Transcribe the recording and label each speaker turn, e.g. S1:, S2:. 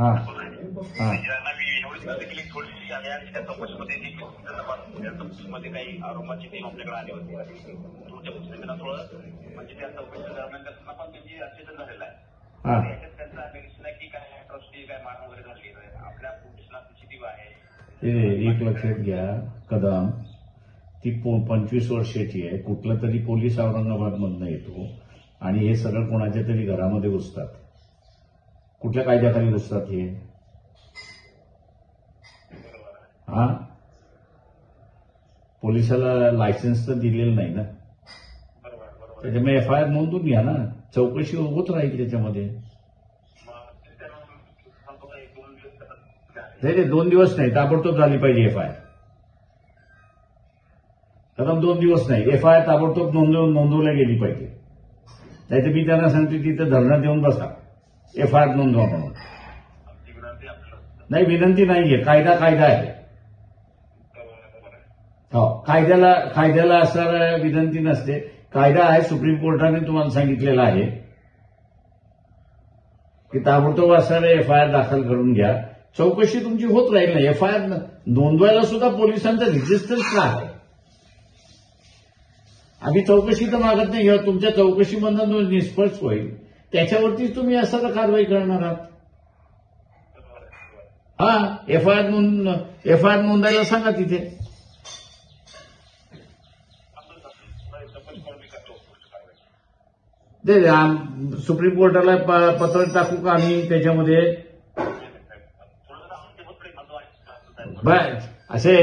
S1: हा हा
S2: थोडीशी आली आणि त्या चौकशीमध्ये काही आरोपाची टीम आपल्याकडे आली होती आणि तुमच्या पुस्तकांना थोडं म्हणजे त्या चौकशी दरम्यान त्यांना पण त्यांची अचेतन झालेला आहे. याच्यात त्यांचा निरीक्षण आहे की काय ट्रस्टी काय मार वगैरे झाली आपल्या पोलिसला सीसीटीव्ही आहे.
S1: एक लक्षात घ्या कदम, ती 25 वर्षाची आहे. कुठला तरी पोलीस औरंगाबादमधनं येतो आणि हे सगळं कोणाच्या तरी घरामध्ये घुसतात. कुठल्या कायद्याखाली घुसतात हे? हा, पोलिसाला लायसन्स तर दिलेलं नाही ना, त्याच्यामुळे एफआयआर नोंदून घ्या ना, चौकशी होत राहील त्याच्यामध्ये. नाही 2 दिवस नाही, ताबडतोब झाली पाहिजे एफआयआर. कदम 2 दिवस नाही, एफआयआर ताबडतोब नोंदवल्या गेली पाहिजे. नाही तर मी त्यांना सांगतो तिथं धरणं देऊन बसा, एफआयआर नोंदवा म्हणून. नाही, विनंती नाहीये, कायदा आहे. हो, कायद्याला असं विनंती नसते. कायदा आहे, सुप्रीम कोर्टाने तुम्हाला सांगितलेला आहे की ताबडतोब असणारे एफआयआर दाखल करून घ्या. चौकशी तुमची होत राहील ना. एफआयआर नोंदवायला सुद्धा पोलिसांचा रेजिस्टन्स का आहे? आम्ही चौकशी तर मागत नाही, किंवा तुमच्या चौकशीमधून निष्पक्ष होईल त्याच्यावरतीच तुम्ही असं कारवाई करणार आहात. हा, एफआयआर नोंदायला सांगा तिथे. सुप्रीम कोर्टाला पत्र टाकू का आम्ही त्याच्यामध्ये? असे